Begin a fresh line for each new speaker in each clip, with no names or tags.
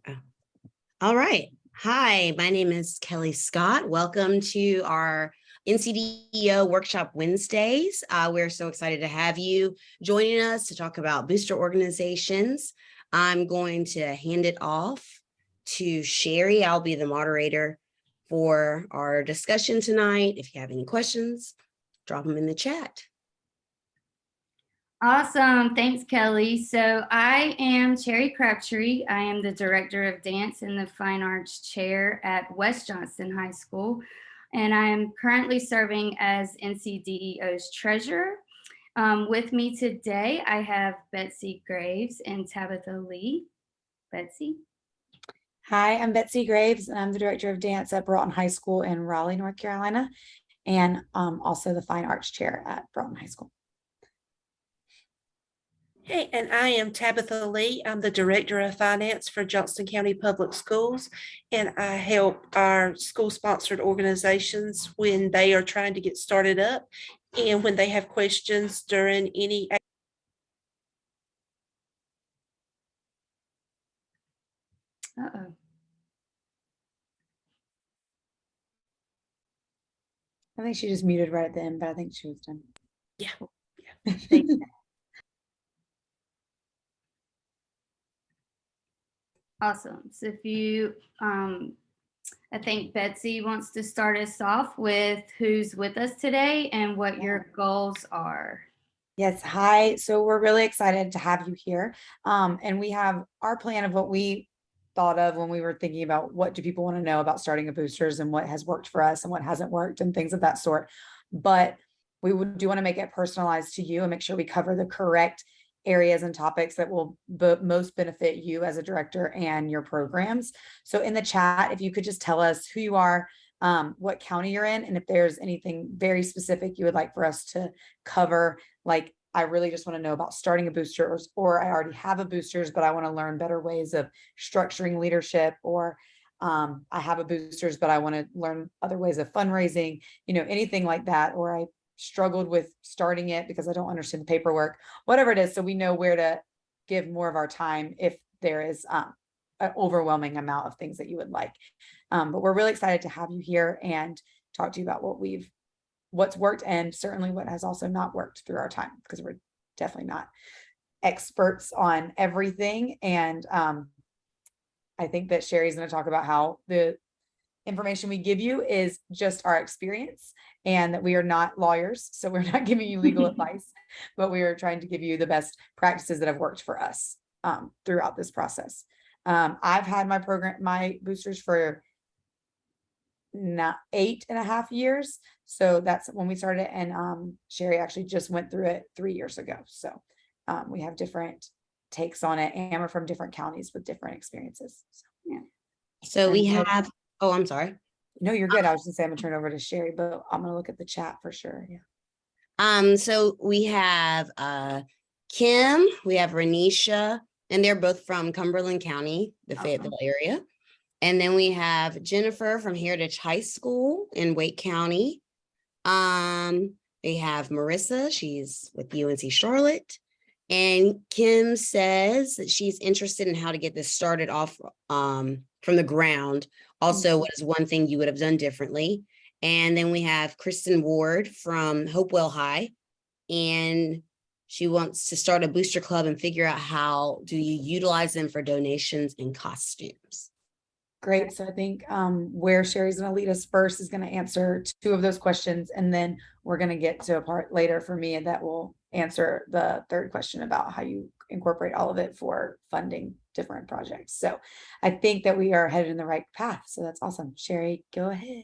All right. Hi, my name is Kelly Scott. Welcome to our NCDEO Workshop Wednesdays. We're so excited to have you joining us to talk about booster organizations. I'm going to hand it off to Cheri. I'll be the moderator for our discussion tonight. If you have any questions, drop them in the chat.
Awesome. Thanks, Kelly. So I am Cheri Crabtree. I am the Director of Dance in the Fine Arts Chair at West Johnston High School, and I am currently serving as NCDEO's Treasurer. With me today, I have Betsy Graves and Tabitha Lee. Betsy.
Hi, I'm Betsy Graves, and I'm the Director of Dance at Broughton High School in Raleigh, North Carolina, and also the Fine Arts Chair at Broughton High School.
Hey, and I am Tabitha Lee. I'm the Director of Finance for Johnston County Public Schools, and I help our school-sponsored organizations when they are trying to get started up and when they have questions during any.
Uh-oh.
I think she just muted right at the end, but I think she was done.
Yeah.
Awesome. So if you, I think Betsy wants to start us off with who's with us today and what your goals are.
Yes, hi. So we're really excited to have you here. And we have our plan of what we thought of when we were thinking about what do people want to know about starting a boosters and what has worked for us and what hasn't worked and things of that sort. But we do want to make it personalized to you and make sure we cover the correct areas and topics that will most benefit you as a director and your programs. So in the chat, if you could just tell us who you are, what county you're in, and if there's anything very specific you would like for us to cover, like I really just want to know about starting a booster, or I already have a boosters, but I want to learn better ways of structuring leadership, or I have a boosters, but I want to learn other ways of fundraising, anything like that, or I struggled with starting it because I don't understand the paperwork, whatever it is. So we know where to give more of our time if there is an overwhelming amount of things that you would like. But we're really excited to have you here and talk to you about what's worked and certainly what has also not worked through our time, because we're definitely not experts on everything. And I think that Cheri's going to talk about how the information we give you is just our experience and that we are not lawyers. So we're not giving you legal advice, but we are trying to give you the best practices that have worked for us throughout this process. I've had my boosters for 8.5 years. So that's when we started. And Cheri actually just went through it 3 years ago. So we have different takes on it, and we're from different counties with different experiences. So, yeah.
So we have, oh, I'm sorry.
No, you're good. I was gonna say I'm gonna turn it over to Cheri, but I'm gonna look at the chat for sure. Yeah.
So we have Kim, we have Renisha, and they're both from Cumberland County, the Fayetteville area. And then we have Jennifer from Heritage High School in Wake County. They have Marissa, she's with UNC Charlotte. And Kim says that she's interested in how to get this started off from the ground. Also, what is one thing you would have done differently? And then we have Kristen Ward from Hopewell High, and she wants to start a booster club and figure out how do you utilize them for donations and costumes.
Great. So I think where Cheri's going to lead us first is going to answer 2 of those questions. And then we're going to get to a part later for me that will answer the 3rd question about how you incorporate all of it for funding different projects. So I think that we are headed in the right path. So that's awesome. Cheri, go ahead.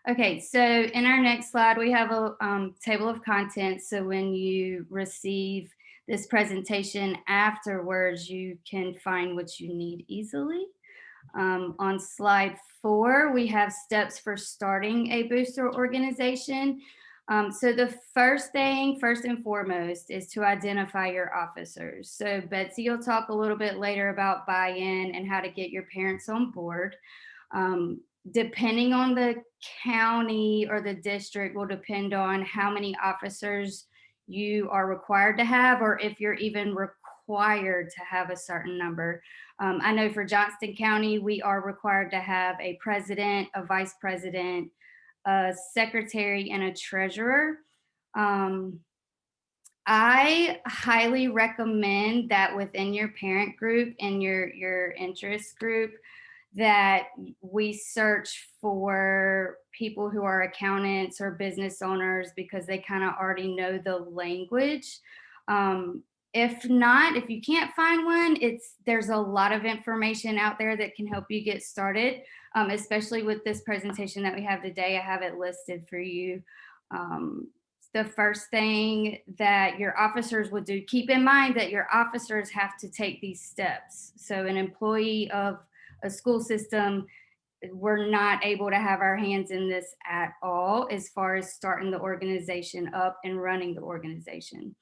Okay, so in our next slide, we have a table of contents. So when you receive this presentation afterwards, you can find what you need easily. On slide 4, we have steps for starting a booster organization. So the first and foremost, is to identify your officers. So Betsy will talk a little bit later about buy-in and how to get your parents on board. Depending on the county or the district will depend on how many officers you are required to have, or if you're even required to have a certain number. I know for Johnston County, we are required to have a president, a vice president, a secretary, and a treasurer. I highly recommend that within your parent group and your interest group, that we search for people who are accountants or business owners, because they kind of already know the language. If not, if you can't find one, there's a lot of information out there that can help you get started, especially with this presentation that we have today. I have it listed for you. The first thing that your officers would do, keep in mind that your officers have to take these steps. So an employee of a school system, we're not able to have our hands in this at all as far as starting the organization up and running the organization.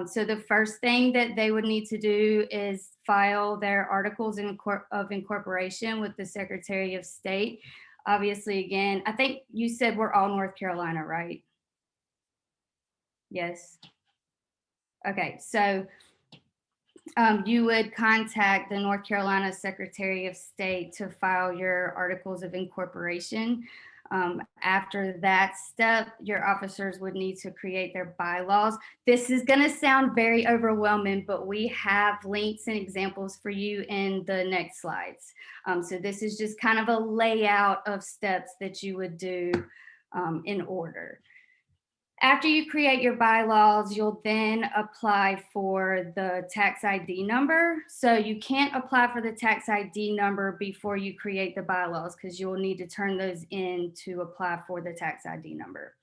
So the first thing that they would need to do is file their articles of incorporation with the Secretary of State. Obviously, again, I think you said we're all North Carolina, right? Yes. Okay, so you would contact the North Carolina Secretary of State to file your articles of incorporation. After that step, your officers would need to create their bylaws. This is going to sound very overwhelming, but we have links and examples for you in the next slides. So this is just kind of a layout of steps that you would do in order. After you create your bylaws, you'll then apply for the tax ID number. So you can't apply for the tax ID number before you create the bylaws, because you'll need to turn those in to apply for the tax ID number.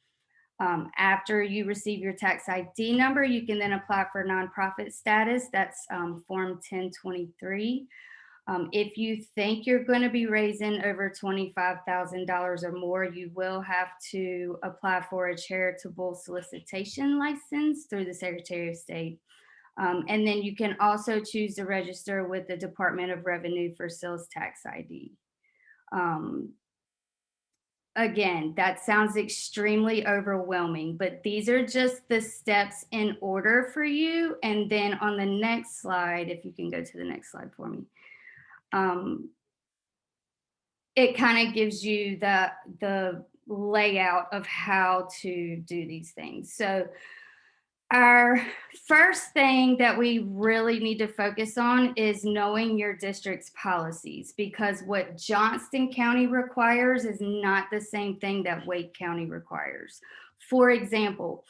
After you receive your tax ID number, you can then apply for nonprofit status. That's Form 1023. If you think you're going to be raising over $25,000 or more, you will have to apply for a charitable solicitation license through the Secretary of State. And then you can also choose to register with the Department of Revenue for sales tax ID. Again, that sounds extremely overwhelming, but these are just the steps in order for you. And then on the next slide, if you can go to the next slide for me. It kind of gives you the layout of how to do these things. So our first thing that we really need to focus on is knowing your district's policies, because what Johnston County requires is not the same thing that Wake County requires. For example,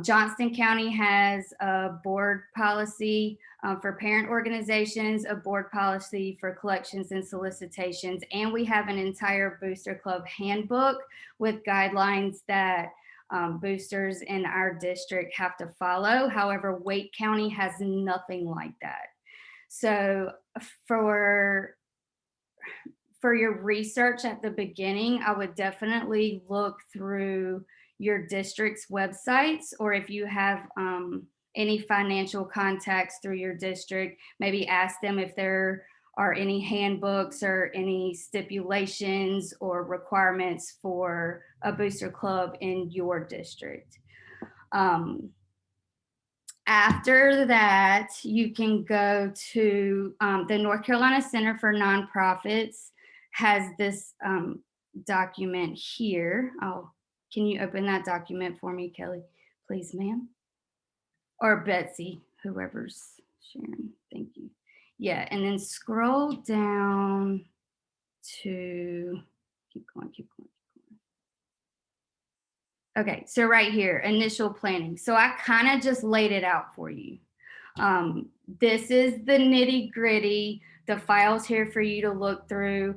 Johnston County has a board policy for parent organizations, a board policy for collections and solicitations, and we have an entire Booster Club handbook with guidelines that boosters in our district have to follow. However, Wake County has nothing like that. So for your research at the beginning, I would definitely look through your district's websites, or if you have any financial contacts through your district, maybe ask them if there are any handbooks or any stipulations or requirements for a booster club in your district. After that, you can go to the North Carolina Center for Nonprofits has this document here. Can you open that document for me, Kelly, please, ma'am? Or Betsy, whoever's sharing. Thank you. Yeah, and then scroll down to, keep going. Okay, so right here, initial planning. So I kind of just laid it out for you. This is the nitty gritty. The file's here for you to look through.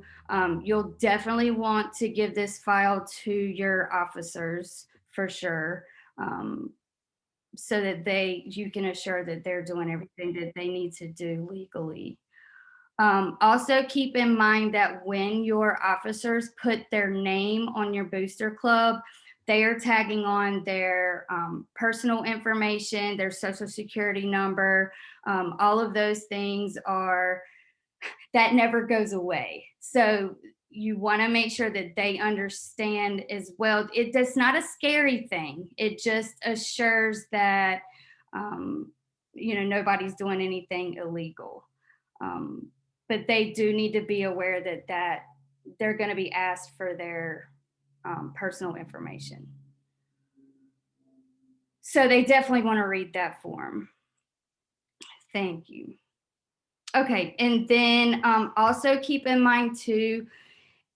You'll definitely want to give this file to your officers for sure, so that you can assure that they're doing everything that they need to do legally. Also keep in mind that when your officers put their name on your booster club, they are tagging on their personal information, their social security number, all of those things that never goes away. So you want to make sure that they understand as well. It's not a scary thing. It just assures that nobody's doing anything illegal. But they do need to be aware that they're going to be asked for their personal information. So they definitely want to read that form. Thank you. Okay, and then also keep in mind too,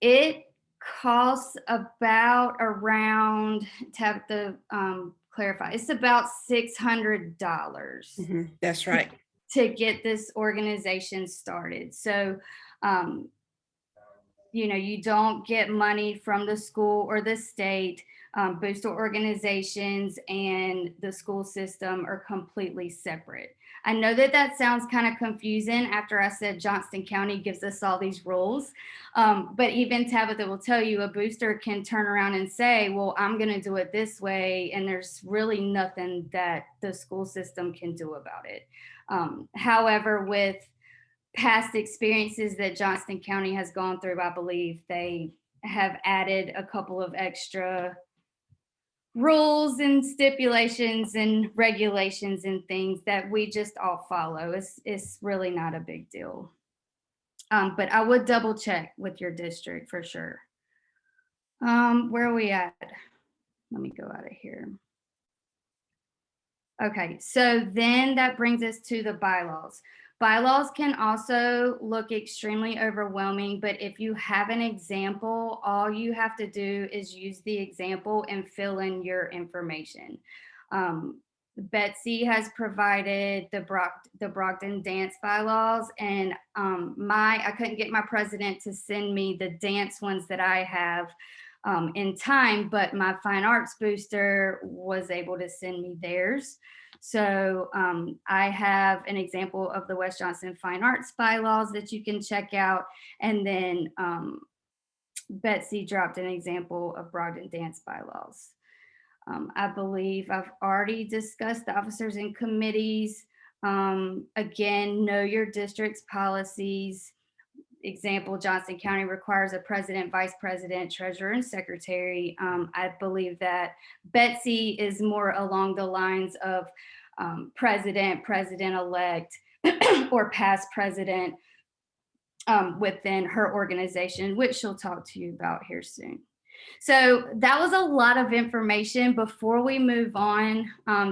it costs about around, Tabitha, clarify, it's about $600
That's right.
to get this organization started. So, you don't get money from the school or the state. Booster organizations and the school system are completely separate. I know that sounds kind of confusing after I said Johnston County gives us all these rules. But even Tabitha will tell you a booster can turn around and say, well, I'm going to do it this way. And there's really nothing that the school system can do about it. However, with past experiences that Johnston County has gone through, I believe they have added a couple of extra rules and stipulations and regulations and things that we just all follow. It's really not a big deal. But I would double check with your district for sure. Where are we at? Let me go out of here. Okay, so then that brings us to the bylaws. Bylaws can also look extremely overwhelming, but if you have an example, all you have to do is use the example and fill in your information. Betsy has provided the Brogdon dance bylaws, and I couldn't get my president to send me the dance ones that I have in time, but my fine arts booster was able to send me theirs. So I have an example of the West Johnston Fine Arts bylaws that you can check out. And then Betsy dropped an example of Brogdon dance bylaws. I believe I've already discussed the officers and committees. Again, know your district's policies. Example, Johnston County requires a president, vice president, treasurer, and secretary. I believe that Betsy is more along the lines of president, president-elect, or past president within her organization, which she'll talk to you about here soon. So that was a lot of information. Before we move on,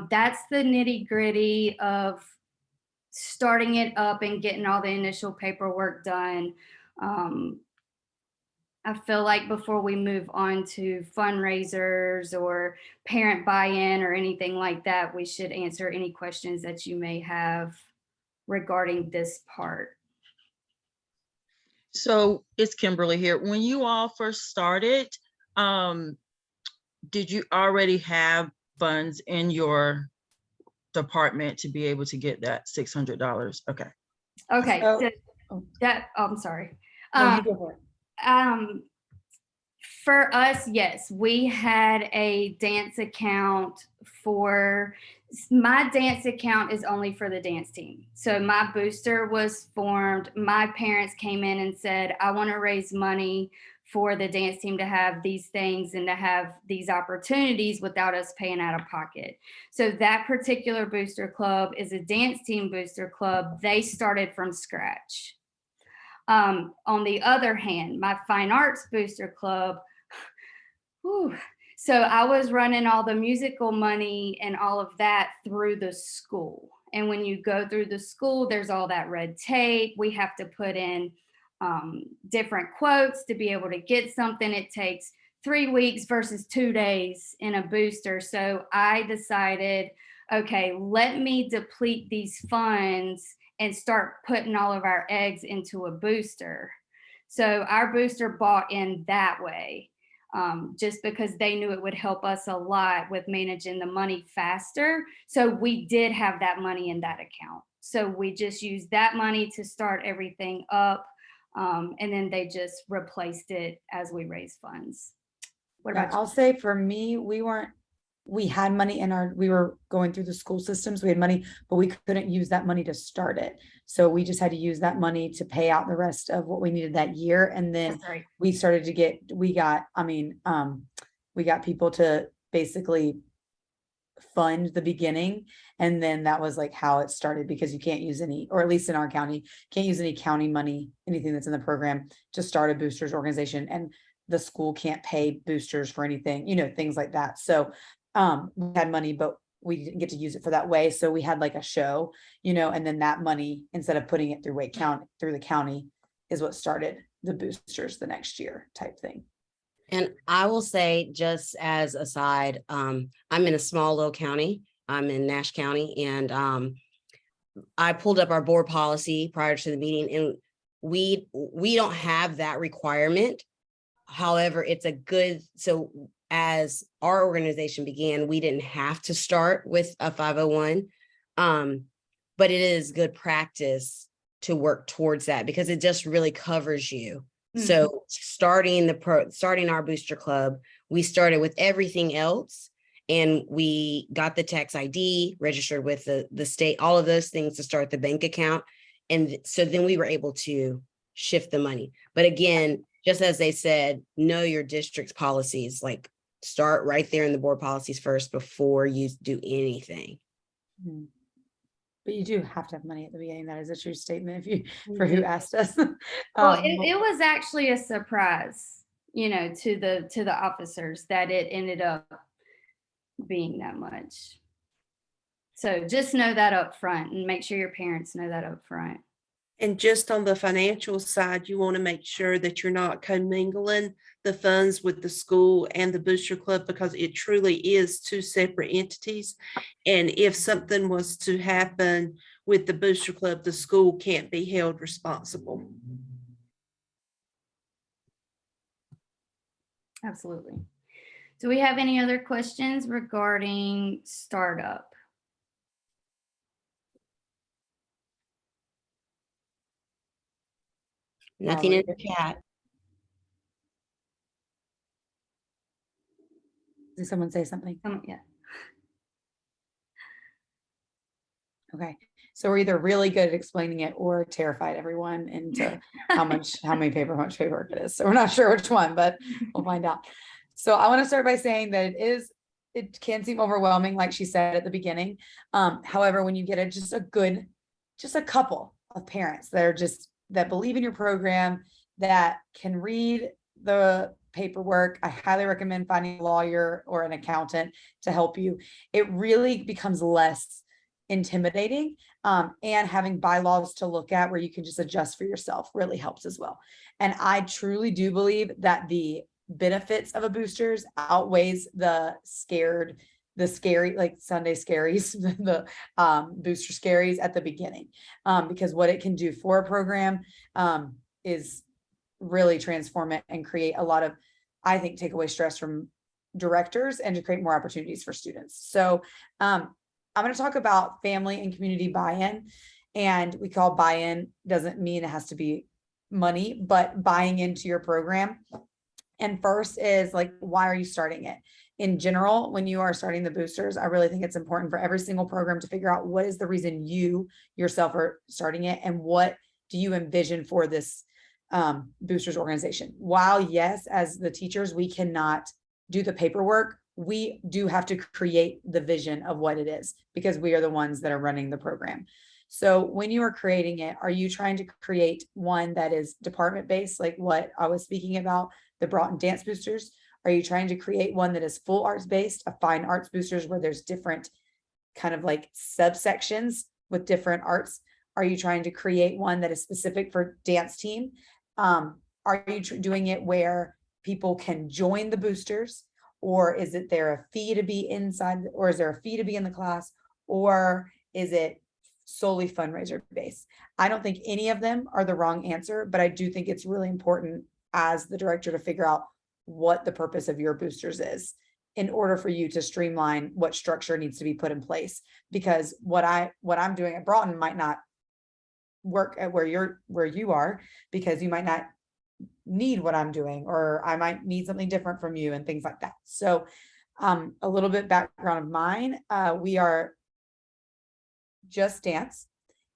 that's the nitty-gritty of starting it up and getting all the initial paperwork done. I feel like before we move on to fundraisers or parent buy-in or anything like that, we should answer any questions that you may have regarding this part.
So it's Kimberly here. When you all first started, did you already have funds in your department to be able to get that $600? Okay.
Okay.
So-
I'm sorry.
No, you go for it.
For us, yes, we had a dance account my dance account is only for the dance team. So my booster was formed. My parents came in and said, I want to raise money for the dance team to have these things and to have these opportunities without us paying out of pocket. So that particular booster club is a dance team booster club. They started from scratch. On the other hand, my fine arts booster club, so I was running all the musical money and all of that through the school. And when you go through the school, there's all that red tape. We have to put in different quotes to be able to get something. It takes 3 weeks versus 2 days in a booster. So I decided, okay, let me deplete these funds and start putting all of our eggs into a booster. So our booster bought in that way. Just because they knew it would help us a lot with managing the money faster. So we did have that money in that account. So we just used that money to start everything up. And then they just replaced it as we raised funds. What
Yeah,
about you?
I'll say for me, we had money we were going through the school systems, we had money, but we couldn't use that money to start it. So we just had to use that money to pay out the rest of what we needed that year. And then
That's right.
we started to we got people to basically fund the beginning. And then that was like how it started, because you can't use any, or at least in our county, can't use any county money, anything that's in the program to start a boosters organization. And the school can't pay boosters for anything, things like that. So we had money, but we didn't get to use it for that way. So we had like a show, and then that money, instead of putting it through the county, is what started the boosters the next year type thing.
And I will say, just as a side, I'm in a small little county. I'm in Nash County, and I pulled up our board policy prior to the meeting, and we don't have that requirement. However, it's a good, so as our organization began, we didn't have to start with a 501. But it is good practice to work towards that, because it just really covers you. So starting our booster club, we started with everything else, and we got the tax ID, registered with the state, all of those things to start the bank account. And so then we were able to shift the money. But again, just as they said, know your district's policies, like start right there in the board policies first before you do anything.
But you do have to have money at the beginning. That is a true statement for who asked us.
Well, it was actually a surprise, to the officers, that it ended up being that much. So just know that up front, and make sure your parents know that up front.
And just on the financial side, you want to make sure that you're not commingling the funds with the school and the booster club, because it truly is two separate entities. And if something was to happen with the booster club, the school can't be held responsible.
Absolutely. Do we have any other questions regarding startup?
Nothing in the chat.
Did someone say something?
Yeah.
Okay. So we're either really good at explaining it or terrified everyone into how much paperwork it is. So we're not sure which one, but we'll find out. So I want to start by saying that it can seem overwhelming, like she said at the beginning. However, when you get just a couple of parents that believe in your program, that can read the paperwork, I highly recommend finding a lawyer or an accountant to help you. It really becomes less intimidating, and having bylaws to look at where you can just adjust for yourself really helps as well. And I truly do believe that the benefits of a boosters outweighs the scary, like Sunday scaries, the booster scaries at the beginning, because what it can do for a program is really transform it and create a lot of, I think, take away stress from directors and to create more opportunities for students. So I'm going to talk about family and community buy-in, and we call buy-in doesn't mean it has to be money, but buying into your program. And first is like, why are you starting it? In general, when you are starting the boosters, I really think it's important for every single program to figure out what is the reason you yourself are starting it, and what do you envision for this boosters organization. While yes, as the teachers, we cannot do the paperwork, we do have to create the vision of what it is, because we are the ones that are running the program. So when you are creating it, are you trying to create one that is department based, like what I was speaking about, the Broughton Dance Boosters? Are you trying to create one that is full arts based, a fine arts boosters, where there's different kind of like subsections with different arts? Are you trying to create one that is specific for dance team? Are you doing it where people can join the boosters, or is it there a fee to be inside, or is there a fee to be in the class, or is it solely fundraiser based? I don't think any of them are the wrong answer, but I do think it's really important as the director to figure out what the purpose of your boosters is, in order for you to streamline what structure needs to be put in place. Because what I'm doing at Broughton might not work at where you are, because you might not need what I'm doing, or I might need something different from you, and things like that. So a little bit background of mine, we are Just Dance,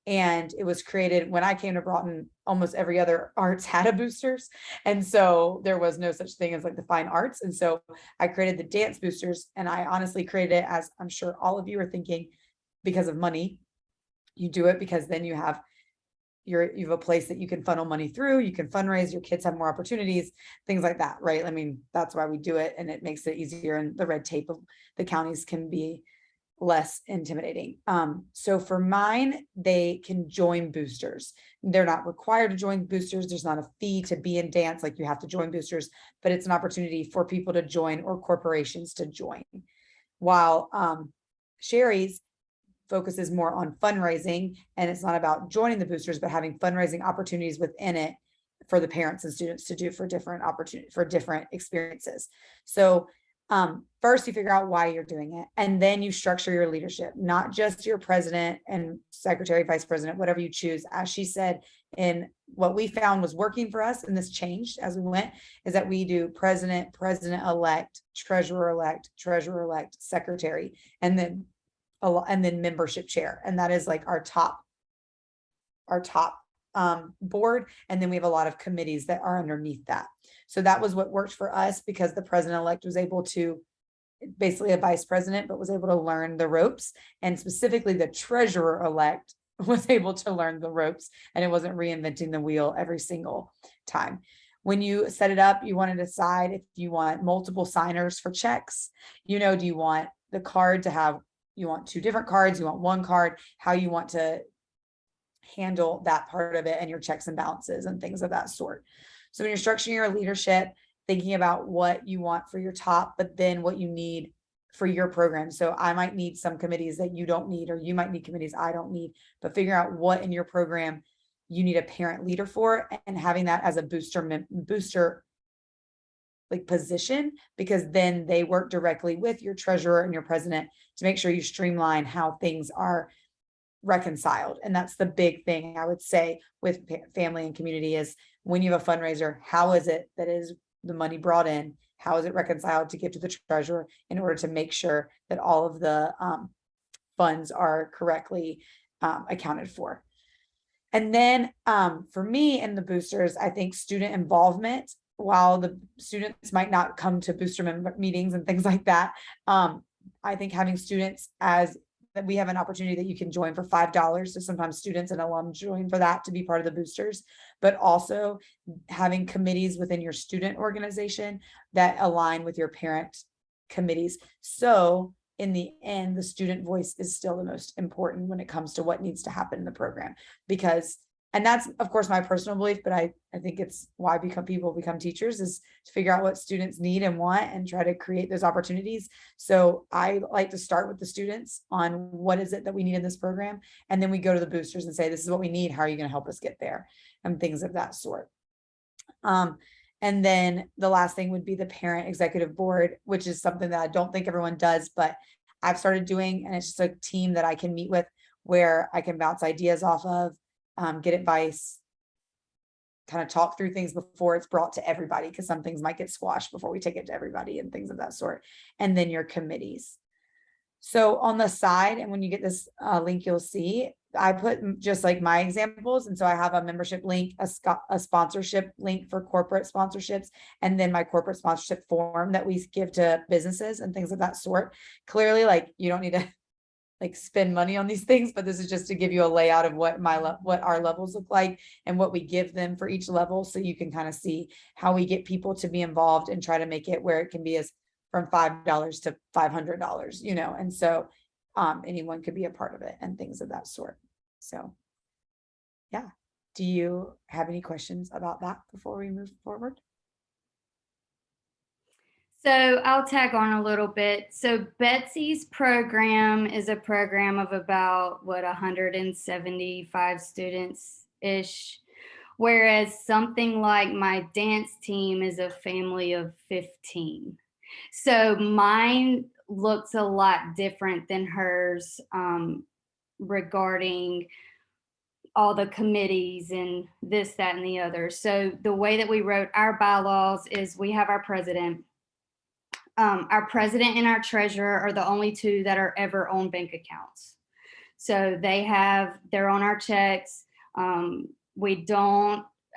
And it was created when I came to Broughton, almost every other arts had a boosters. And so there was no such thing as like the fine arts. And so I created the dance boosters, and I honestly created it, as I'm sure all of you are thinking, because of money. You do it because then you have a place that you can funnel money through, you can fundraise, your kids have more opportunities, things like that, right? I mean, that's why we do it, and it makes it easier, and the red tape of the counties can be less intimidating. So for mine, they can join boosters. They're not required to join boosters. There's not a fee to be in dance, like you have to join boosters, but it's an opportunity for people to join or corporations to join. While Cheri's focuses more on fundraising, and it's not about joining the boosters, but having fundraising opportunities within it for the parents and students to do for different opportunities, for different experiences. So first you figure out why you're doing it, and then you structure your leadership, not just your president and secretary, vice president, whatever you choose. As she said, in what we found was working for us, and this changed as we went, is that we do president, president-elect, treasurer-elect, treasurer-elect, secretary, and then membership chair. And that is like our top board. And then we have a lot of committees that are underneath that. So that was what worked for us, because the president-elect was able to, basically a vice president, but was able to learn the ropes. And specifically the treasurer-elect was able to learn the ropes, and it wasn't reinventing the wheel every single time. When you set it up, you want to decide if you want multiple signers for checks. Do you want the card to have, you want 2 different cards, you want 1 card, how you want to handle that part of it, and your checks and balances and things of that sort. So when you're structuring your leadership, thinking about what you want for your top, but then what you need for your program. So I might need some committees that you don't need, or you might need committees I don't need, but figure out what in your program you need a parent leader for, and having that as a booster like position, because then they work directly with your treasurer and your president to make sure you streamline how things are reconciled. And that's the big thing I would say with family and community, is when you have a fundraiser, how is it that is the money brought in? How is it reconciled to give to the treasurer in order to make sure that all of the funds are correctly accounted for? And then for me and the boosters, I think student involvement, while the students might not come to booster meetings and things like that, I think having students, as that we have an opportunity that you can join for $5. So sometimes students and alums join for that to be part of the boosters, but also having committees within your student organization that align with your parent committees. So in the end, the student voice is still the most important when it comes to what needs to happen in the program, because, and that's of course my personal belief, but I think it's why people become teachers, is to figure out what students need and want and try to create those opportunities. So I like to start with the students on what is it that we need in this program, and then we go to the boosters and say, this is what we need, how are you going to help us get there, and things of that sort. And then the last thing would be the parent executive board, which is something that I don't think everyone does, but I've started doing, and it's just a team that I can meet with where I can bounce ideas off of, get advice, kind of talk through things before it's brought to everybody, because some things might get squashed before we take it to everybody and things of that sort. And then your committees. So on the side, and when you get this link, you'll see I put just like my examples. And so I have a membership link, a sponsorship link for corporate sponsorships, and then my corporate sponsorship form that we give to businesses and things of that sort. Clearly, like, you don't need to like spend money on these things, but this is just to give you a layout of what our levels look like and what we give them for each level. So you can kind of see how we get people to be involved and try to make it where it can be as from $5 to $500, and so anyone could be a part of it and things of that sort. So yeah, do you have any questions about that before we move forward?
So I'll tag on a little bit. So Betsy's program is a program of about 175 students-ish, whereas something like my dance team is a family of 15. So mine looks a lot different than hers regarding all the committees and this, that, and the other. So the way that we wrote our bylaws is we have our president. Our president and our treasurer are the only two that are ever on bank accounts. So they're on our checks.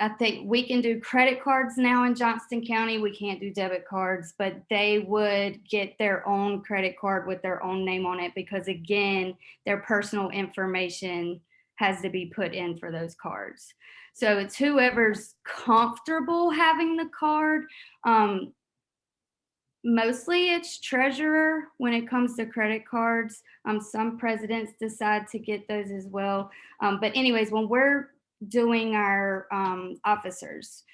I think we can do credit cards now in Johnston County. We can't do debit cards, but they would get their own credit card with their own name on it because, again, their personal information has to be put in for those cards. So it's whoever's comfortable having the card. Mostly it's treasurer when it comes to credit cards. Some presidents decide to get those as well. But anyways, when we're doing our officers,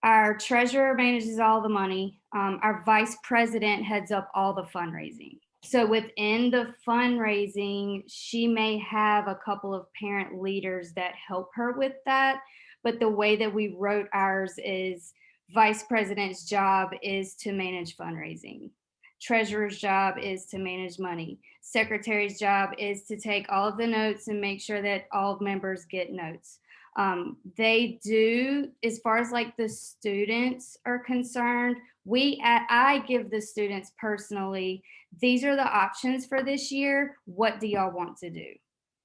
our treasurer manages all the money. Our vice president heads up all the fundraising. So within the fundraising, she may have a couple of parent leaders that help her with that. But the way that we wrote ours is vice president's job is to manage fundraising. Treasurer's job is to manage money. Secretary's job is to take all of the notes and make sure that all members get notes. They do, as far as like the students are concerned, I give the students personally, these are the options for this year. What do y'all want to do?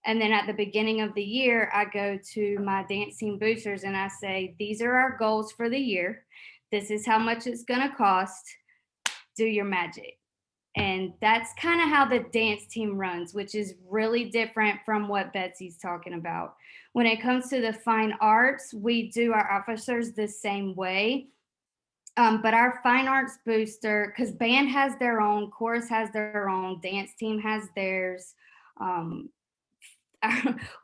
And then at the beginning of the year, I go to my dance team boosters and I say, these are our goals for the year. This is how much it's going to cost. Do your magic. And that's kind of how the dance team runs, which is really different from what Betsy's talking about. When it comes to the fine arts, we do our officers the same way. But our fine arts booster, because band has their own, chorus has their own, dance team has theirs.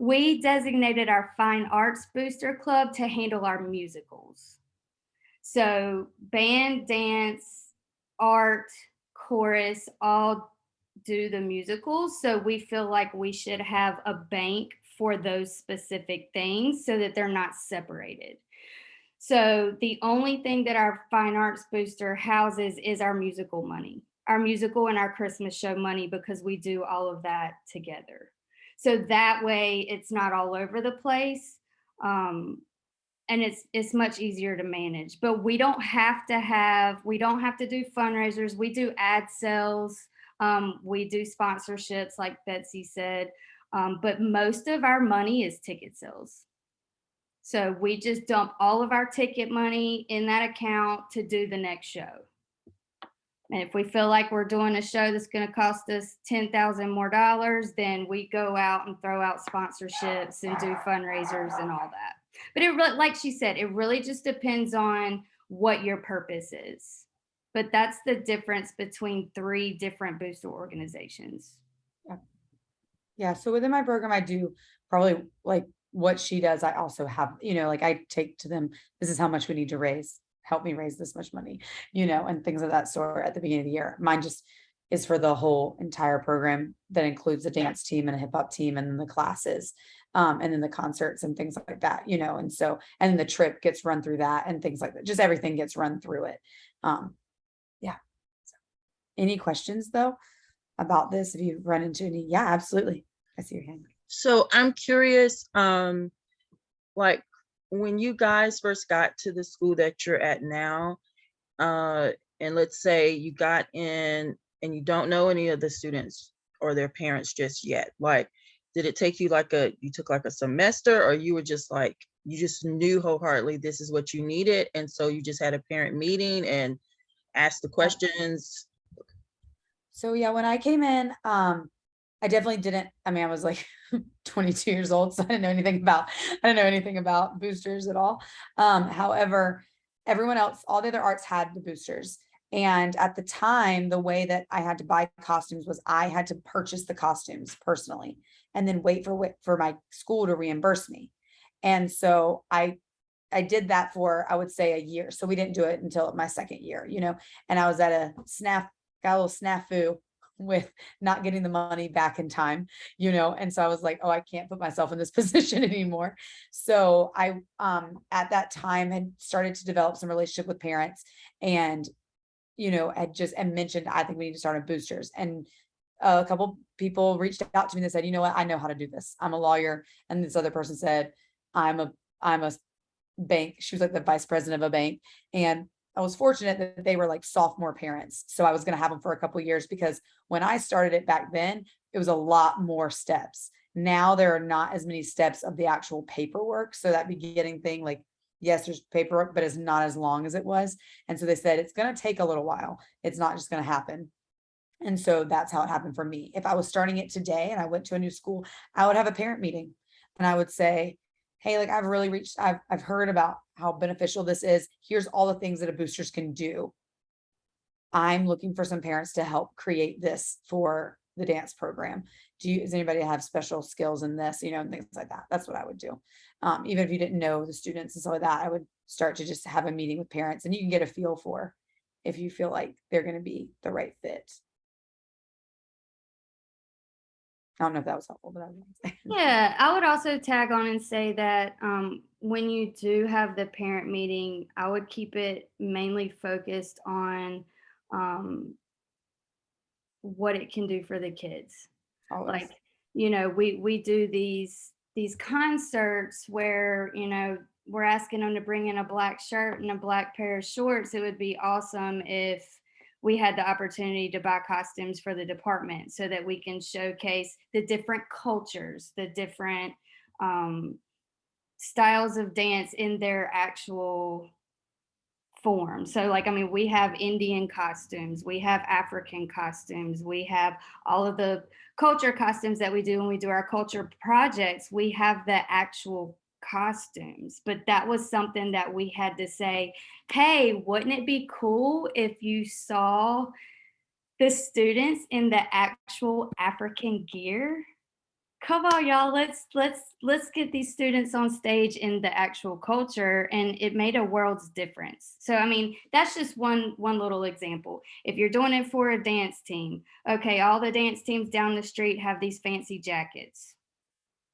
We designated our fine arts booster club to handle our musicals. So band, dance, art, chorus, all do the musicals. So we feel like we should have a bank for those specific things so that they're not separated. So the only thing that our fine arts booster houses is our musical money, our musical and our Christmas show money, because we do all of that together. So that way it's not all over the place. And it's much easier to manage, but we don't have to do fundraisers. We do ad sales. We do sponsorships like Betsy said, but most of our money is ticket sales. So we just dump all of our ticket money in that account to do the next show. And if we feel like we're doing a show that's going to cost us $10,000 more, then we go out and throw out sponsorships and do fundraisers and all that. But it really, like she said, it really just depends on what your purpose is. But that's the difference between 3 different booster organizations.
Yeah. So within my program, I do probably like what she does. I also have, like I take to them, this is how much we need to raise. Help me raise this much money, and things of that sort at the beginning of the year. Mine just is for the whole entire program that includes a dance team and a hip hop team and then the classes, and then the concerts and things like that, and so, and the trip gets run through that and things like that. Just everything gets run through it. Yeah. So, any questions though about this? If you run into any, yeah, absolutely. I see your hand.
So I'm curious, like when you guys first got to the school that you're at now, and let's say you got in and you don't know any of the students or their parents just yet, like, did it take you you took like a semester, or you were just like, you just knew wholeheartedly this is what you needed, and so you just had a parent meeting and asked the questions?
So yeah, when I came in, I definitely didn't, I was like 22 years old, so I didn't know anything about boosters at all. However, everyone else, all the other arts had the boosters. And at the time, the way that I had to buy costumes was I had to purchase the costumes personally and then wait for my school to reimburse me. And so I did that for, I would say, a year. So we didn't do it until my second year, and I was at got a little snafu with not getting the money back in time, and so I was like, oh, I can't put myself in this position anymore. So I at that time had started to develop some relationship with parents, and had mentioned, I think we need to start on boosters. And a couple people reached out to me and said, you know what, I know how to do this. I'm a lawyer. And this other person said, I'm a bank. She was like the vice president of a bank. And I was fortunate that they were like sophomore parents. So I was going to have them for a couple of years, because when I started it back then, it was a lot more steps. Now there are not as many steps of the actual paperwork. So that beginning thing, like, yes, there's paperwork, but it's not as long as it was. And so they said, it's going to take a little while. It's not just going to happen. And so that's how it happened for me. If I was starting it today and I went to a new school, I would have a parent meeting and I would say, hey, like I've heard about how beneficial this is. Here's all the things that a boosters can do. I'm looking for some parents to help create this for the dance program. Does anybody have special skills in this, and things like that? That's what I would do. Even if you didn't know the students and stuff like that, I would start to just have a meeting with parents and you can get a feel for if you feel like they're going to be the right fit. I don't know if that was helpful, but I was saying.
Yeah, I would also tag on and say that when you do have the parent meeting, I would keep it mainly focused on what it can do for the kids.
Always.
Like, we do these concerts where, we're asking them to bring in a black shirt and a black pair of shorts. It would be awesome if we had the opportunity to buy costumes for the department so that we can showcase the different cultures, the different styles of dance in their actual form. So like, we have Indian costumes, we have African costumes, we have all of the culture costumes that we do when we do our culture projects. We have the actual costumes, but that was something that we had to say, hey, wouldn't it be cool if you saw the students in the actual African gear? Come on, y'all, let's get these students on stage in the actual culture, and it made a world's difference. So that's just one little example. If you're doing it for a dance team, okay, all the dance teams down the street have these fancy jackets.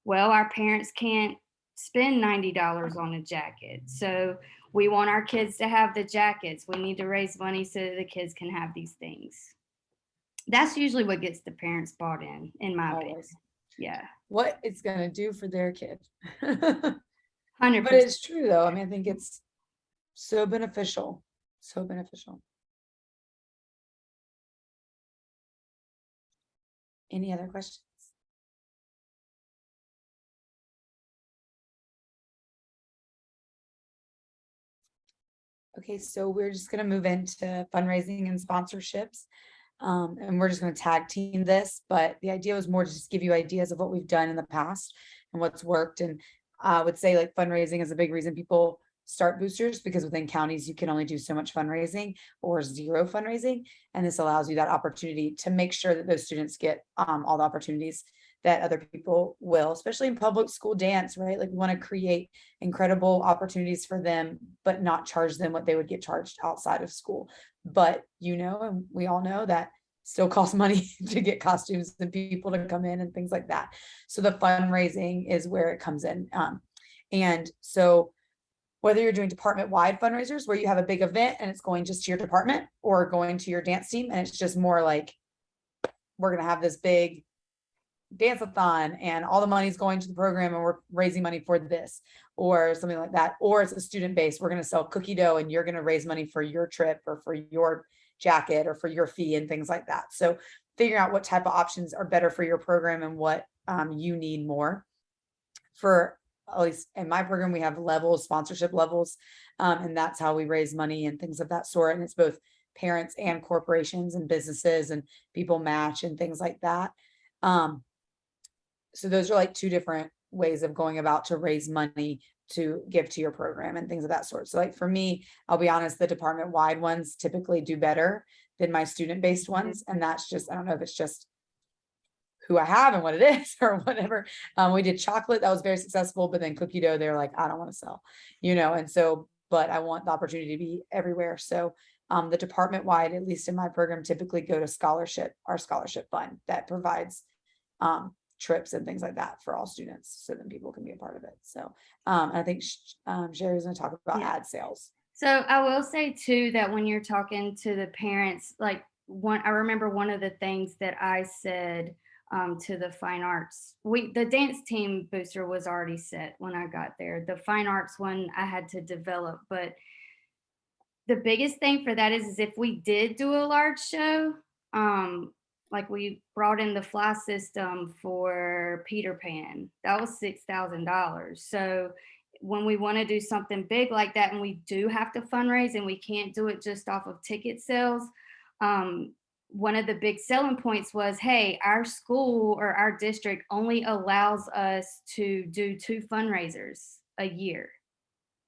Well, our parents can't spend $90 on a jacket, so we want our kids to have the jackets. We need to raise money so that the kids can have these things. That's usually what gets the parents bought in my opinion.
Always.
Yeah.
What it's going to do for their kid.
100%.
But it's true though. I think it's so beneficial. So beneficial. Any other questions? Okay, so we're just going to move into fundraising and sponsorships. And we're just going to tag team this, but the idea was more to just give you ideas of what we've done in the past and what's worked. And I would say like fundraising is a big reason people start boosters, because within counties, you can only do so much fundraising or zero fundraising. And this allows you that opportunity to make sure that those students get all the opportunities that other people will, especially in public school dance, right? Like we want to create incredible opportunities for them, but not charge them what they would get charged outside of school. But, and we all know that still costs money to get costumes and people to come in and things like that. So the fundraising is where it comes in. And so whether you're doing department-wide fundraisers where you have a big event and it's going just to your department, or going to your dance team and it's just more like, we're going to have this big dance-a-thon and all the money's going to the program and we're raising money for this, or something like that. Or it's a student base, we're going to sell cookie dough and you're going to raise money for your trip or for your jacket or for your fee and things like that. So figuring out what type of options are better for your program and what you need more. For at least in my program, we have levels, sponsorship levels, and that's how we raise money and things of that sort. And it's both parents and corporations and businesses, and people match and things like that. So those are like two different ways of going about to raise money to give to your program and things of that sort. So like for me, I'll be honest, the department-wide ones typically do better than my student-based ones. And that's just, I don't know if it's just who I have and what it is or whatever. We did chocolate, that was very successful, but then cookie dough, they're like, I don't want to sell, and so, but I want the opportunity to be everywhere. So the department-wide, at least in my program, typically go to our scholarship fund that provides trips and things like that for all students, so then people can be a part of it. So I think Cheri was going to talk about ad sales.
So I will say too that when you're talking to the parents, like I remember one of the things that I said to the fine arts, the dance team booster was already set when I got there. The fine arts one I had to develop, but the biggest thing for that is if we did do a large show, like we brought in the fly system for Peter Pan. That was $6,000. So when we want to do something big like that, and we do have to fundraise, and we can't do it just off of ticket sales, one of the big selling points was, hey, our school or our district only allows us to do 2 fundraisers a year.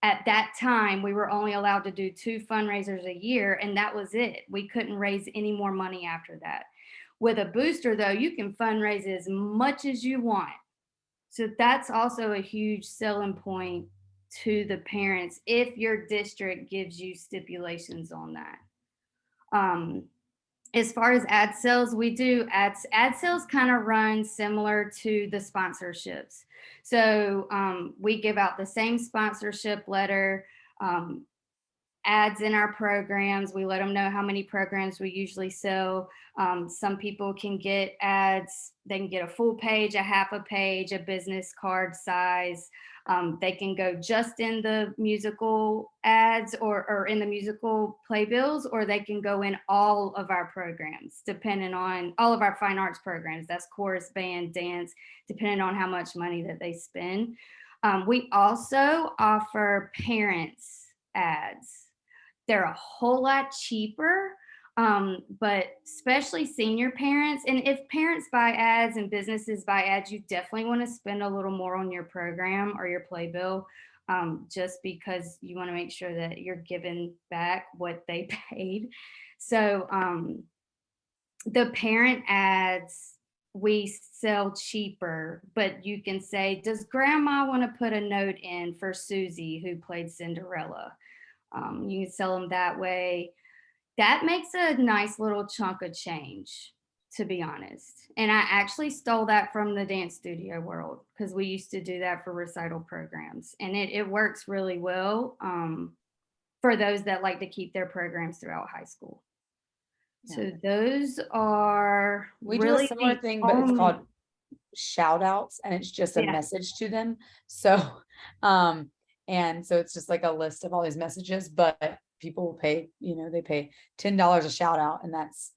At that time, we were only allowed to do 2 fundraisers a year, and that was it. We couldn't raise any more money after that. With a booster, though, you can fundraise as much as you want. So that's also a huge selling point to the parents if your district gives you stipulations on that. As far as ad sales, we do ads. Ad sales kind of run similar to the sponsorships. So we give out the same sponsorship letter, ads in our programs. We let them know how many programs we usually sell. Some people can get ads. They can get a full page, a half a page, a business card size. They can go just in the musical ads or in the musical playbills, or they can go in all of our programs, depending on all of our fine arts programs. That's chorus, band, dance, depending on how much money that they spend. We also offer parents ads. They're a whole lot cheaper, but especially senior parents. And if parents buy ads and businesses buy ads, you definitely want to spend a little more on your program or your playbill, just because you want to make sure that you're giving back what they paid. So the parent ads we sell cheaper, but you can say, does grandma want to put a note in for Susie who played Cinderella? You can sell them that way. That makes a nice little chunk of change, to be honest. And I actually stole that from the dance studio world, because we used to do that for recital programs, and it works really well for those that like to keep their programs throughout high school. So those are
We do
really
a similar
the
thing, but it's
only-
called shout outs, and it's just a
Yeah.
message to them. So, and so it's just like a list of all these messages, but people will pay, they pay $10 a shout out, and that's,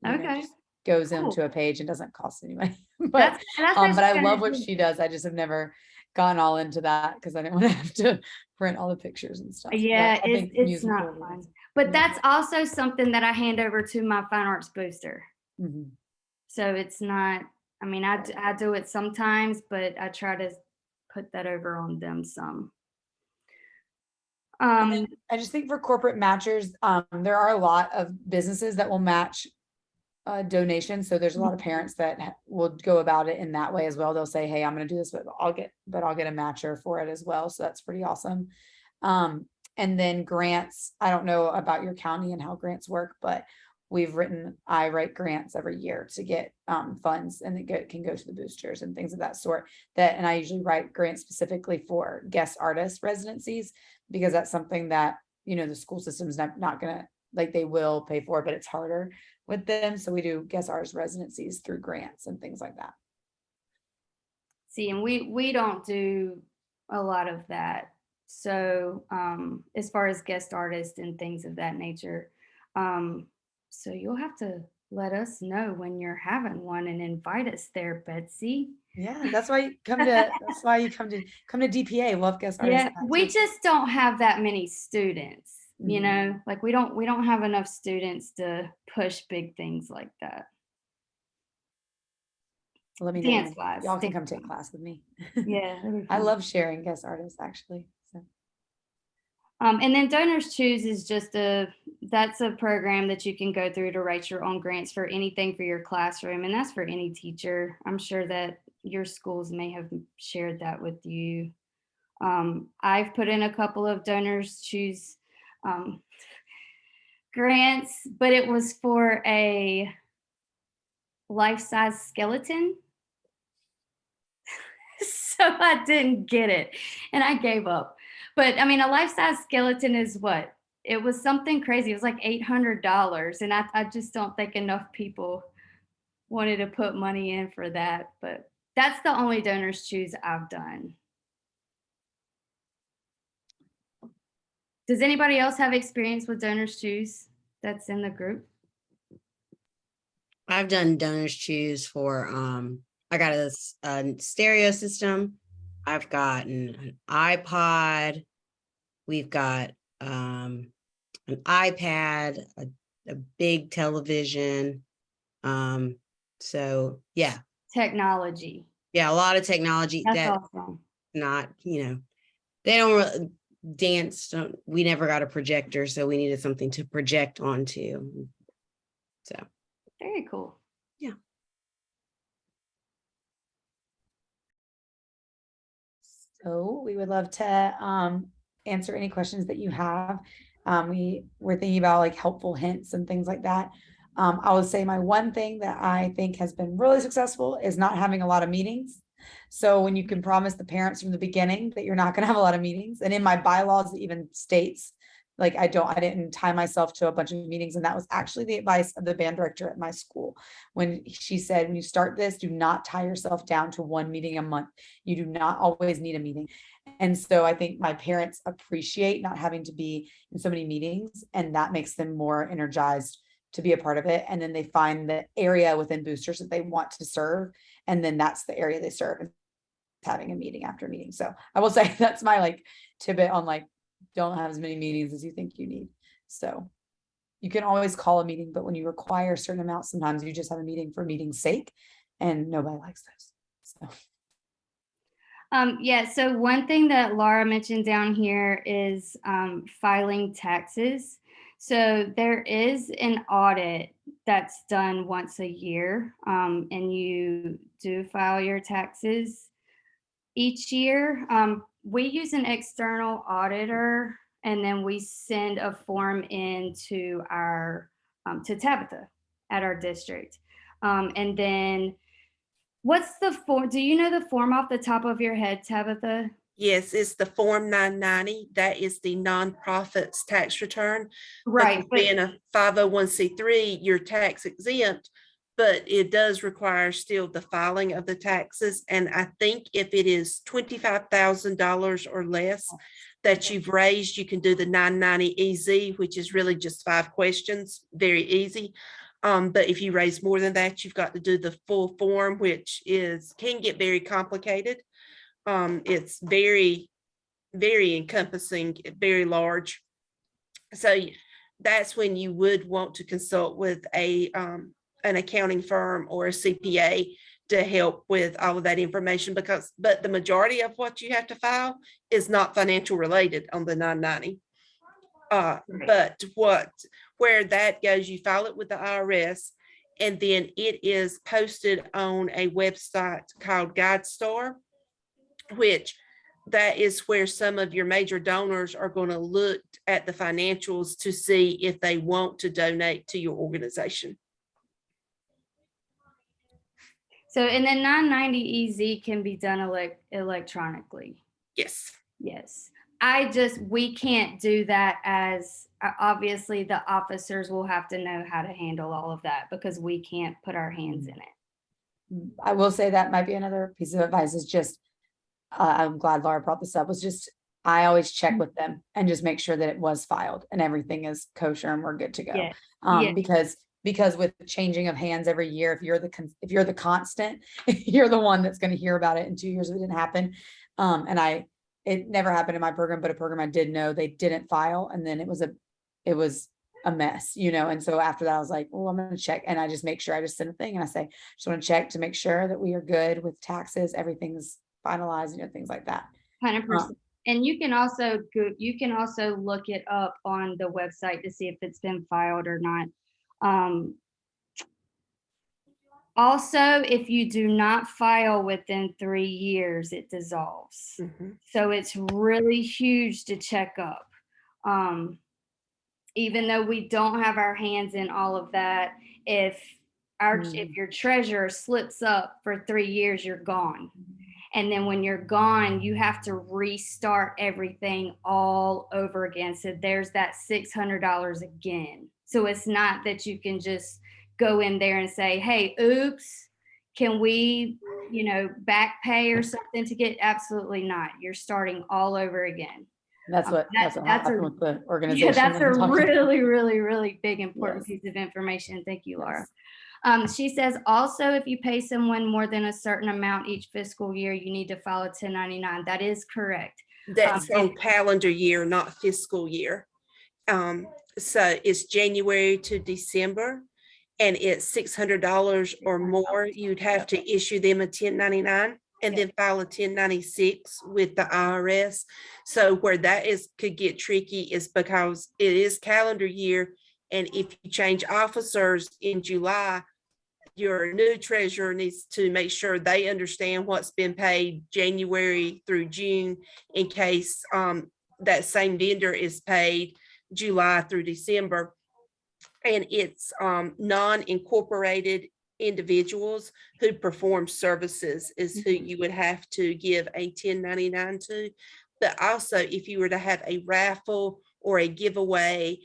Okay.
just goes
Cool.
into a page and doesn't cost any money. But,
That's
but I
actually
love
kinda
what
cool.
she does. I just have never gone all into that because I didn't want to have to print all the pictures and stuff. But
Yeah,
I think
it's not
musical
fun.
is-
But
yeah.
that's also something that I hand over to my fine arts booster.
Mhm.
So it's not, I mean, I do it sometimes, but I try to put that over on them some.
And then I just think for corporate matchers, there are a lot of businesses that will match donations. So there's a lot of parents that will go about it in that way as well. They'll say, hey, I'm going to do this, but I'll get a matcher for it as well. So that's pretty awesome. And then grants. I don't know about your county and how grants work, but I write grants every year to get funds, and it can go to the boosters and things of that sort. And I usually write grants specifically for guest artist residencies, because that's something that, the school system's not gonna, like, they will pay for, but it's harder with them. So we do guest artist residencies through grants and things like that.
See, and we don't do a lot of that. So as far as guest artists and things of that nature, so you'll have to let us know when you're having one and invite us there, Betsy.
Yeah, that's why you come to DPA. Love guest artists.
Yeah, we just don't have that many students, like we don't have enough students to push big things like that.
Let me know.
Dance class.
Y'all can come take class with me.
Yeah. that'd be
I
fun.
love sharing guest artists, actually. So.
And then Donors Choose is that's a program that you can go through to write your own grants for anything for your classroom. And that's for any teacher. I'm sure that your schools may have shared that with you. I've put in a couple of Donors Choose grants, but it was for a life-size skeleton. So I didn't get it and I gave up. But I mean, a life-size skeleton is what? It was something crazy. It was like $800. And I just don't think enough people wanted to put money in for that. But that's the only Donors Choose I've done. Does anybody else have experience with Donors Choose that's in the group?
I've done donors choose for, I got a stereo system. I've gotten an iPod. We've got, an iPad, a big television. So yeah,
Technology.
yeah, a lot of technology
That's
that
awesome.
not, they don't dance. We never got a projector, so we needed something to project onto. So,
Very cool.
yeah.
So we would love to answer any questions that you have. We're thinking about like helpful hints and things like that. I will say my one thing that I think has been really successful is not having a lot of meetings. So when you can promise the parents from the beginning that you're not going to have a lot of meetings, and in my bylaws it even states like I didn't tie myself to a bunch of meetings, and that was actually the advice of the band director at my school when she said, when you start this, do not tie yourself down to one meeting a month. You do not always need a meeting. And so I think my parents appreciate not having to be in so many meetings, and that makes them more energized to be a part of it. And then they find the area within boosters that they want to serve, and then that's the area they serve, and having a meeting after meeting. So I will say that's my like tidbit on like, don't have as many meetings as you think you need. So you can always call a meeting, but when you require a certain amount, sometimes you just have a meeting for meeting's sake, and nobody likes those. So
Yeah, so one thing that Laura mentioned down here is filing taxes. So there is an audit that's done once a year, and you do file your taxes each year. We use an external auditor, and then we send a form in to our to Tabitha at our district. And then what's the form? Do you know the form off the top of your head, Tabitha?
Yes, it's the Form 990. That is the nonprofit's tax return.
Right.
Because being a 501c3, you're tax exempt, but it does require still the filing of the taxes. And I think if it is $25,000 or less that you've raised, you can do the 990 EZ, which is really just 5 questions, very easy. But if you raise more than that, you've got to do the full form, which can get very complicated. It's very, very encompassing, very large. So that's when you would want to consult with an accounting firm or a CPA to help with all of that information, but the majority of what you have to file is not financial related on the 990. But where that goes, you file it with the IRS, and then it is posted on a website called GuideStar, which that is where some of your major donors are going to look at the financials to see if they want to donate to your organization.
So, and then 990 EZ can be done electronically.
Yes.
Yes. We can't do that as obviously the officers will have to know how to handle all of that because we can't put our hands in it.
I will say that might be another piece of advice is just, I'm glad Laura brought this up, was just, I always check with them and just make sure that it was filed and everything is kosher and we're good to go.
Yeah. Yeah.
Because with changing of hands every year, if you're the constant, you're the one that's going to hear about it in 2 years if it didn't happen. It never happened in my program, but a program I did know they didn't file, and then it was a mess, and so after that I was like, well, I'm going to check, and I just make sure I just send a thing and I say, just want to check to make sure that we are good with taxes, everything's finalized, things like that.
100%. And you can also look it up on the website to see if it's been filed or not. Also, if you do not file within 3 years, it dissolves.
Mm-hmm.
So it's really huge to check up. Even though we don't have our hands in all of that, if your treasurer slips up for 3 years, you're gone. And then when you're gone, you have to restart everything all over again. So there's that $600 again. So it's not that you can just go in there and say, hey, oops, can we, back pay or something to get? Absolutely not. You're starting all over again.
That's what happened with the organization.
Yeah, that's a really, really, really big important
Yes.
piece of information. Thank you, Laura. She says also, if you pay someone more than a certain amount each fiscal year, you need to file a 1099. That is correct.
That's on calendar year, not fiscal year. So it's January to December, and it's $600 or more. You'd have to issue them a 1099 and then file a 1096 with the IRS. So where that could get tricky is because it is calendar year, and if you change officers in July, your new treasurer needs to make sure they understand what's been paid January through June in case that same vendor is paid July through December. And it's non-incorporated individuals who perform services is who you would have to give a 1099 to. But also, if you were to have a raffle or a giveaway,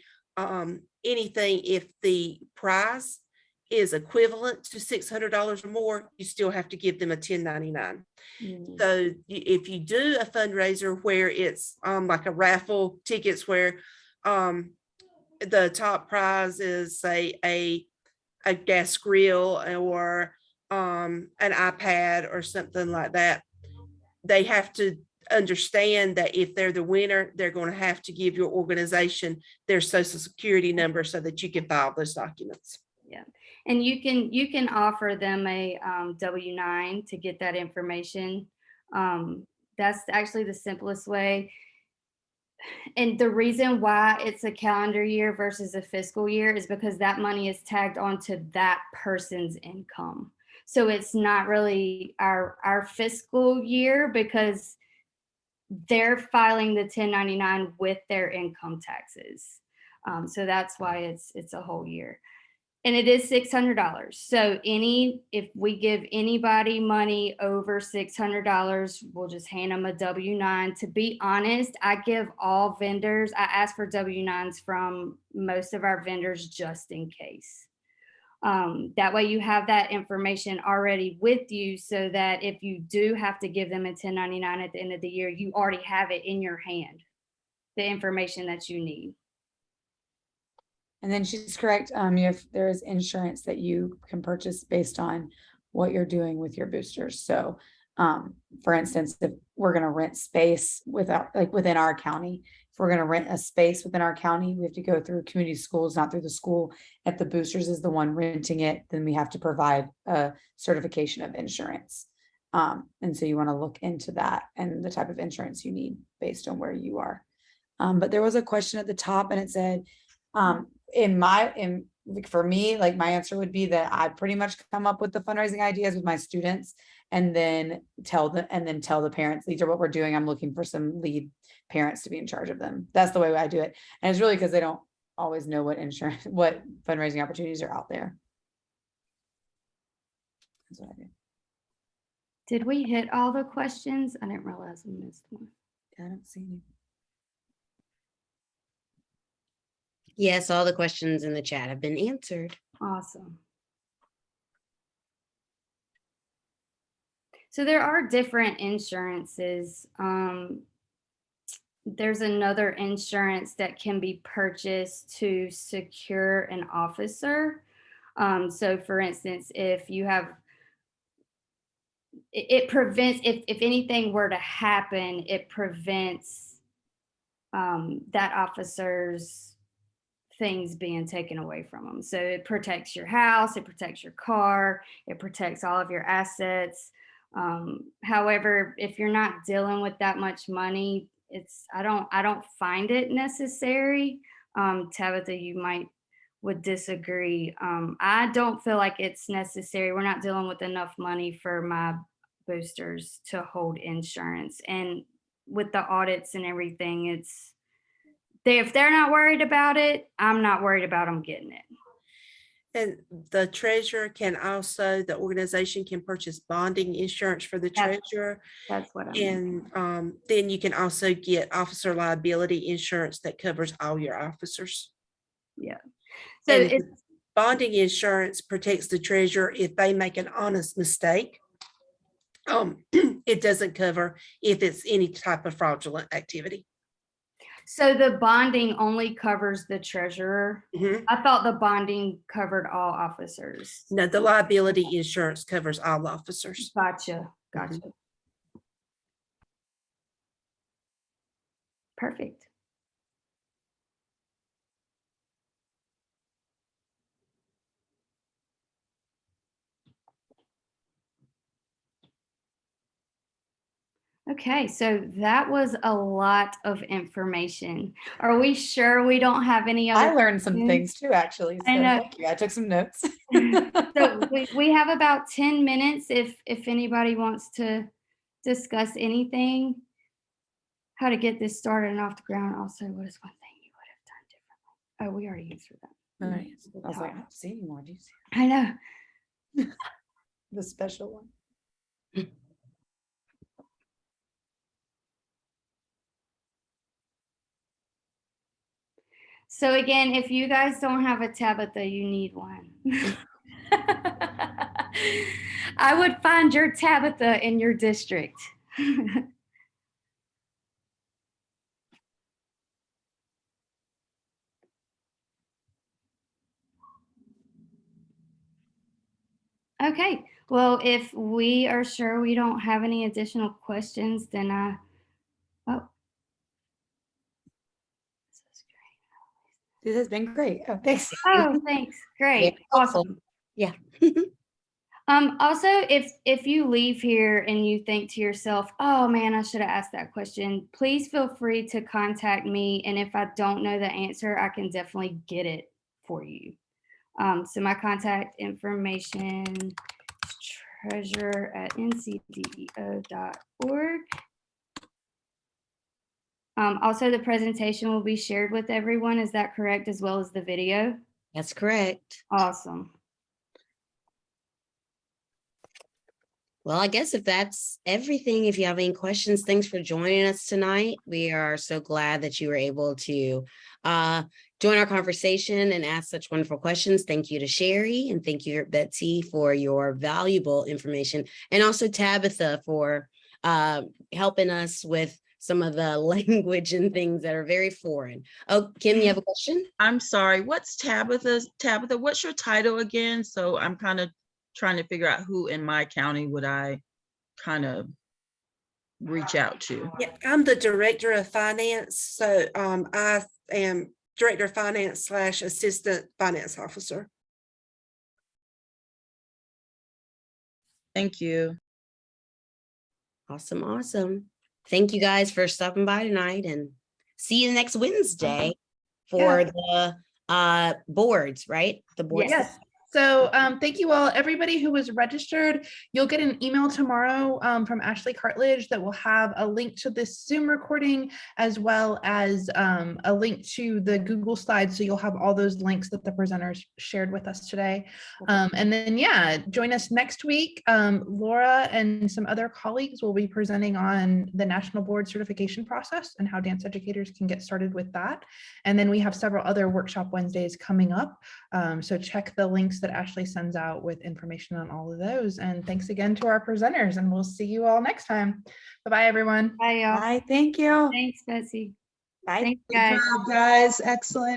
anything, if the prize is equivalent to $600 or more, you still have to give them a 1099. So if you do a fundraiser where it's like a raffle tickets where the top prize is say a gas grill or an iPad or something like that, they have to understand that if they're the winner, they're going to have to give your organization their social security number so that you can file those documents.
Yeah. And you can offer them a W-9 to get that information. That's actually the simplest way. And the reason why it's a calendar year versus a fiscal year is because that money is tagged onto that person's income. So it's not really our fiscal year because they're filing the 1099 with their income taxes. So that's why it's a whole year. And it is $600. So if we give anybody money over $600, we'll just hand them a W-9. To be honest, I give all vendors, I ask for W-9s from most of our vendors just in case. That way you have that information already with you so that if you do have to give them a 1099 at the end of the year, you already have it in your hand, the information that you need.
And then she's correct. If there is insurance that you can purchase based on what you're doing with your boosters. So, for instance, if we're going to rent space within our county, if we're going to rent a space within our county, we have to go through community schools, not through the school. If the boosters is the one renting it, then we have to provide a certification of insurance. And so you want to look into that and the type of insurance you need based on where you are. But there was a question at the top and it said, for me, like my answer would be that I pretty much come up with the fundraising ideas with my students and then tell the parents, these are what we're doing. I'm looking for some lead parents to be in charge of them. That's the way I do it. And it's really because they don't always know what fundraising opportunities are out there. That's what I do.
Did we hit all the questions? I didn't realize we missed one.
I don't see any.
Yes, all the questions in the chat have been answered.
Awesome. So there are different insurances. There's another insurance that can be purchased to secure an officer. So for instance, if you have, it prevents, if anything were to happen, it prevents that officer's things being taken away from them. So it protects your house, it protects your car, it protects all of your assets. However, if you're not dealing with that much money, I don't find it necessary. Tabitha, you would disagree. I don't feel like it's necessary. We're not dealing with enough money for my boosters to hold insurance. And with the audits and everything, if they're not worried about it, I'm not worried about them getting it.
And the treasurer the organization can purchase bonding insurance for the treasurer.
That's what I
mean. And then you can also get officer liability insurance that covers all your officers.
Yeah. So
bonding insurance protects the treasurer if they make an honest mistake. It doesn't cover if it's any type of fraudulent activity.
So the bonding only covers the treasurer.
Mhm.
I thought the bonding covered all officers.
No, the liability insurance covers all officers.
Gotcha, gotcha. Perfect. Okay, so that was a lot of information. Are we sure we don't have any other?
I learned some
questions?
things too, actually. So
I know.
thank you. I took some notes.
So we have about 10 minutes if anybody wants to discuss anything, how to get this started and off the ground. Also, what is one thing you would have done differently? Oh, we already answered that.
All right. I was like, I don't see any more. Do you see
I know.
the special one?
So again, if you guys don't have a Tabitha, you need one. I would find your Tabitha in your district. Okay, well, if we are sure we don't have any additional questions, then oh.
This has been great. Oh, thanks.
Oh, thanks. Great.
Very
Awesome.
Yeah.
Also, if you leave here and you think to yourself, oh man, I should have asked that question, please feel free to contact me. And if I don't know the answer, I can definitely get it for you. So my contact information is treasurer@ncdeo.org. Also, the presentation will be shared with everyone. Is that correct? As well as the video?
That's correct.
Awesome.
Well, I guess if that's everything, if you have any questions, thanks for joining us tonight. We are so glad that you were able to join our conversation and ask such wonderful questions. Thank you to Cheri and thank you, Betsy, for your valuable information, and also Tabitha for helping us with some of the language and things that are very foreign. Oh, Kim, you have a question?
I'm sorry, what's Tabitha's? Tabitha, what's your title again? So I'm kind of trying to figure out who in my county would I kind of reach out to.
Yeah, I'm the director of finance. So I am director of finance / assistant finance officer.
Thank you.
Awesome, awesome. Thank you guys for stopping by tonight, and see you next Wednesday for the boards, right? The boards.
Yes. So thank you all, everybody who was registered. You'll get an email tomorrow from Ashley Cartledge that will have a link to this Zoom recording, as well as a link to the Google slides. So you'll have all those links that the presenters shared with us today. And then, yeah, join us next week. Laura and some other colleagues will be presenting on the National Board Certification process and how dance educators can get started with that. And then we have several other workshop Wednesdays coming up. So check the links that Ashley sends out with information on all of those. And thanks again to our presenters, and we'll see you all next time. Bye-bye, everyone.
Bye, y'all.
Bye. Thank you.
Thanks, Betsy.
Bye.
Thanks,
Good
guys.
job, guys. Excellent.